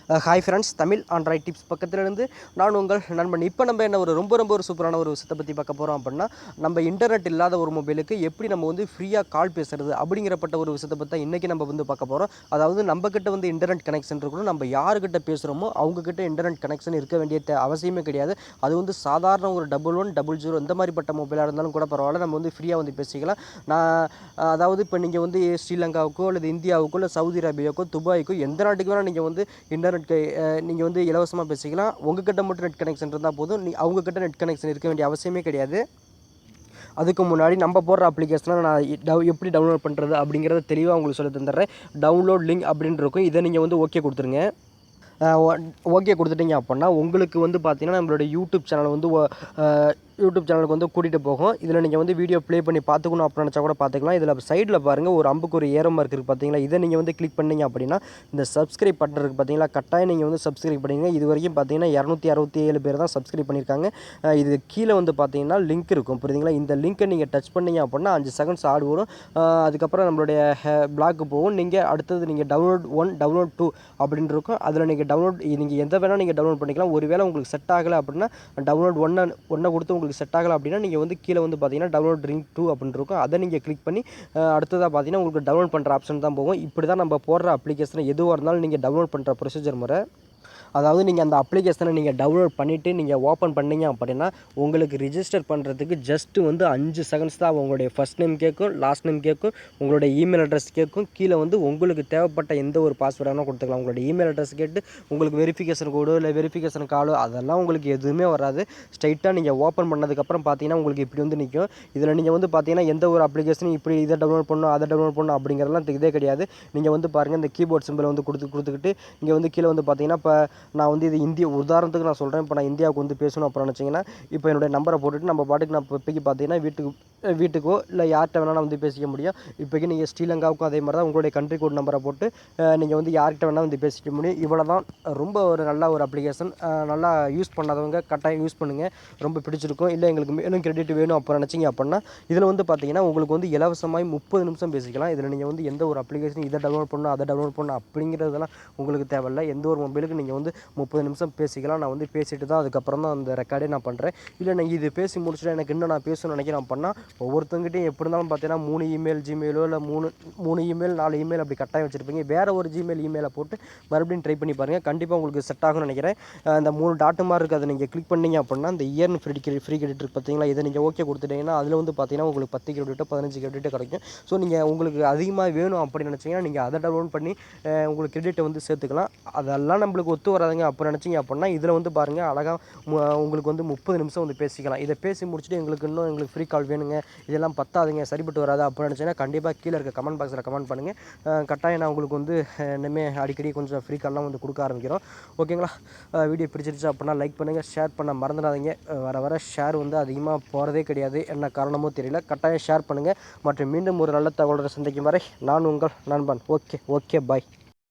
Hi friends, Tamil Android tips பக்கத்துலேருந்து நான் உங்கள் நண்பன். இப்போ நம்ம என்ன ரொம்ப ஒரு சூப்பரான ஒரு விஷயத்தை பற்றி பார்க்க போகிறோம் அப்படின்னா, நம்ம இன்டர்நெட் இல்லாத ஒரு மொபைலுக்கு எப்படி நம்ம வந்து ஃப்ரீயாக கால் பேசுறது அப்படிங்கிறப்பட்ட ஒரு விஷயத்தை பற்றி தான் இன்றைக்கி நம்ம வந்து பார்க்க போகிறோம். அதாவது நம்மக்கிட்ட வந்து இன்டர்நெட் கனெக்ஷன் இருக்கணும், நம்ம யாருக்கிட்ட பேசுகிறோமோ அவங்கக்கிட்ட இன்டர்நெட் கனெக்ஷன் இருக்க வேண்டிய அவசியமே கிடையாது. அது வந்து சாதாரண ஒரு 1100 இந்த மாதிரிப்பட்ட மொபைலாக இருந்தாலும் கூட பரவாயில்ல, நம்ம வந்து ஃப்ரீயாக வந்து பேசிக்கலாம். அதாவது இப்போ நீங்கள் வந்து ஸ்ரீலங்காவுக்கோ அல்லது இந்தியாவுக்கோ இல்லை சவுதி அரேபியாவுக்கோ துபாய்க்கோ எந்த நாட்டுக்கு வேணால் நீங்கள் வந்து இன்டர்நெட் நீங்கள் வந்து இலவசமாக பேசிக்கலாம். உங்கள்கிட்ட மட்டும் நெட் கனெக்ஷன் இருந்தால் போதும். அவங்கக்கிட்ட நெட் கனெக்ஷன் இருக்க வேண்டிய அவசியமே கிடையாது. அதுக்கு முன்னாடி நம்ம போடுற அப்ளிகேஷனை நான் எப்படி டவுன்லோட் பண்ணுறது அப்படிங்கிறத தெளிவாக உங்களுக்கு சொல்லி தந்துடுறேன். டவுன்லோட் லிங்க் அப்படின்னு இருக்கும், இதை நீங்கள் வந்து ஓகே கொடுத்துருங்க. ஓகே கொடுத்துட்டீங்க அப்படின்னா உங்களுக்கு வந்து பார்த்தீங்கன்னா நம்மளோட யூடியூப் சேனல் வந்து யூடியூப் சேனலுக்கு வந்து கூட்டிகிட்டு போகும். இதில் நீங்கள் வந்து வீடியோ ப்ளே பண்ணி பார்த்துக்கணும் அப்படின்னு நினச்சா கூட பார்த்துக்கலாம். இதில் சைடில் பாருங்கள் ஒரு அம்புக்கு ஒரு ஏரோ மார்க் இருக்குது பார்த்தீங்களா, இதை நீங்கள் வந்து கிளிக் பண்ணிங்க அப்படின்னா இந்த சப்ஸ்கிரைப் பட்டன் இருக்குது பார்த்தீங்களா, கட்டாயம் நீங்கள் வந்து சப்ஸ்கிரைப் பண்ணிங்க. இது வரைக்கும் பார்த்தீங்கன்னா 267 பேர் தான் சப்ஸ்கிரைப் பண்ணியிருக்காங்க. இது கீழே வந்து பார்த்தீங்கன்னா லிங்க் இருக்கும், புரியுதுங்களா? இந்த லிங்க்கை நீங்கள் டச் பண்ணிங்க அப்படின்னா 5 செகண்ட்ஸ் ஆடு வரும். அதுக்கப்புறம் நம்மளுடைய பிளாக்கு போகும். நீங்கள் அடுத்தது நீங்கள் டவுன்லோட் 1 டவுன்லோட் 2 அப்படின்னு இருக்கும். அதில் நீங்கள் நீங்கள் எந்த வேணால் நீங்கள் டவுன்லோட் பண்ணிக்கலாம். ஒருவேளை உங்களுக்கு செட் ஆகலை அப்படின்னா டவுன்லோட் ஒன்றை கொடுத்து உங்களுக்கு செட் ஆகலை அப்படின்னா நீங்கள் வந்து கீழே வந்து பார்த்தீங்கன்னா டவுன்லோட் லிங்க் 2 அப்படின்னு இருக்கும், அதை நீங்கள் கிளிக் பண்ணி அடுத்ததாக பார்த்தீங்கன்னா உங்களுக்கு டவுன்லோட் பண்ணுற ஆப்ஷன் தான் போகும். இப்படி தான் நம்ம போடுற அப்ளிகேஷனை எதுவாக இருந்தாலும் நீங்கள் டவுன்லோட் பண்ணுற ப்ரொசீஜர் முறை. அதாவது நீங்கள் அந்த அப்ளிகேஷனை நீங்கள் டவுன்லோட் பண்ணிவிட்டு நீங்கள் ஓப்பன் பண்ணிங்க அப்படின்னா உங்களுக்கு ரிஜிஸ்டர் பண்ணுறதுக்கு ஜஸ்ட்டு வந்து 5 செகண்ட்ஸ் தான். உங்களுடைய ஃபஸ்ட் நேம் கேட்கும், லாஸ்ட் நேம் கேட்கும், உங்களுடைய இமெயில் அட்ரஸ் கேட்கும். கீழே வந்து உங்களுக்கு தேவைப்பட்ட எந்த ஒரு பாஸ்வேர்டாக கொடுத்துக்கலாம். உங்களுடைய இமெயில் அட்ரஸ் கேட்டு உங்களுக்கு வெரிஃபிகேஷன் கோடோ இல்லை வெரிஃபிகேஷன் காலோ அதெல்லாம் உங்களுக்கு எதுவுமே வராது. ஸ்ட்ரைட்டாக நீங்கள் ஓப்பன் பண்ணதுக்கப்புறம் பார்த்தீங்கன்னா உங்களுக்கு இப்படி வந்து நிற்கும். இதில் நீங்கள் வந்து பார்த்தீங்கன்னா எந்த ஒரு அப்ளிகேஷனும் இப்படி இதை டவுன்லோட் பண்ணணும் அதை டவுன்லோட் பண்ணணும் அப்படிங்கிறதெல்லாம் இதே கிடையாது. நீங்கள் வந்து பாருங்கள், இந்த கீபோர்ட் சிம்பிளை வந்து கொடுத்துக்கிட்டு இங்கே வந்து கீழே வந்து பார்த்தீங்கன்னா இப்போ நான் வந்து இது இந்திய உதாரணத்துக்கு நான் சொல்கிறேன். இப்போ நான் இந்தியாவுக்கு வந்து பேசணும் அப்புறம் நினச்சிங்கன்னா இப்போ என்னுடைய நம்பரை போட்டுட்டு நம்ம பாட்டுக்கு நான் இப்போக்கி பார்த்தீங்கன்னா வீட்டுக்கோ இல்லை யார்கிட்ட வேணாலும் வந்து பேசிக்க முடியும். இப்போக்கி நீங்கள் ஸ்ரீலங்காவுக்கும் அதே மாதிரி தான் உங்களுடைய கண்ட்ரி கோட் நம்பரை போட்டு நீங்கள் வந்து யார்கிட்ட வேணால் வந்து பேசிக்க முடியும். இவ்வளோ தான். ரொம்ப ஒரு நல்ல ஒரு அப்ளிகேஷன். நல்லா யூஸ் பண்ணாதவங்க கட்டாயம் யூஸ் பண்ணுங்கள், ரொம்ப பிடிச்சிருக்கும். இல்லை எங்களுக்கு மேலும் கிரெடிட் வேணும் அப்போ நினச்சிங்க அப்படின்னா இதில் வந்து பார்த்தீங்கன்னா உங்களுக்கு வந்து இலவசமாக 30 நிமிஷம் பேசிக்கலாம். இதில் நீங்கள் வந்து எந்த ஒரு அப்ளிகேஷன் இதை டவுன்லோட் பண்ணணும் அதை டவுன்லோட் பண்ணணும் அப்படிங்கிறதெல்லாம் உங்களுக்கு தேவையில்லை. எந்த ஒரு மொபைலுக்கு நீங்கள் வந்து 30 நிமிஷம் பேசிக்கலாம். நான் வந்து பேசிட்டு தான் அதுக்கப்புறம் தான் அந்த ரெக்கார்டே நான் பண்ணுறேன். இல்லை நான் இது பேசி முடிச்சுட்டு எனக்கு இன்னும் நான் பேசணும்னு நினைக்கிறேன் அப்படின்னா ஒவ்வொருத்தங்கிட்டையும் எப்படி இருந்தாலும் பார்த்தீங்கன்னா 3 இமெயில் ஜிமெயிலோ இல்லை 3 இமெயில் 4 இமெயில் அப்படி கட்டாயம் வச்சுருப்பீங்க. வேறு ஒரு ஜிமெயில் இமெயிலை போட்டு மறுபடியும் ட்ரை பண்ணி பாருங்கள், கண்டிப்பாக உங்களுக்கு செட் ஆகும்னு நினைக்கிறேன். அந்த 3 டாட்டு மாதிரி இருக்குது, அதை நீங்கள் கிளிக் பண்ணிங்க அப்படின்னா இந்த இயர்னு ஃப்ரீ கிரெடிட் இருக்குது பார்த்தீங்களா, இதை நீங்கள் ஓகே கொடுத்துட்டீங்கன்னா அதில் வந்து பார்த்தீங்கன்னா உங்களுக்கு 10 கிரெடிட்டோ 15 கிரெடிட்டோ கிடைக்கும். ஸோ நீங்கள் உங்களுக்கு அதிகமாக வேணும் அப்படின்னு நினச்சிங்கன்னா நீங்கள் அதை டவுன்லோட் பண்ணி உங்களுக்கு கிரெடிட்டை வந்து சேர்த்துக்கலாம். அதெல்லாம் நம்மளுக்கு ஒத்து வராதுங்க அப்போ நினச்சிங்க அப்படின்னா இதில் வந்து பாருங்கள் அழகாக உங்களுக்கு வந்து 30 நிமிஷம் வந்து பேசிக்கலாம். இதை பேசி முடிச்சுட்டு எங்களுக்கு ஃப்ரீ கால் வேணுங்க, இதெல்லாம் பத்தாதுங்க, சரிப்பட்டு வராது அப்படின்னு நினச்சிங்கன்னா கண்டிப்பாக கீழே இருக்க கமெண்ட் பாக்ஸில் கமெண்ட் பண்ணுங்கள். கட்டாயம் நான் உங்களுக்கு வந்து இனிமேல் அடிக்கடி கொஞ்சம் ஃப்ரீ கால்லாம் வந்து கொடுக்க ஆரம்பிக்கிறோம். ஓகேங்களா? வீடியோ பிடிச்சிருச்சு அப்படின்னா லைக் பண்ணுங்கள், ஷேர் பண்ண மறந்துடாதீங்க. வர ஷேர் வந்து அதிகமாக போகிறதே கிடையாது, என்ன காரணமோ தெரியல. கட்டாயம் ஷேர் பண்ணுங்கள். மற்றும் மீண்டும் ஒரு நல்ல தகவலோடு சந்திக்கும் வரை நான் உங்கள் நண்பன். Okay bye.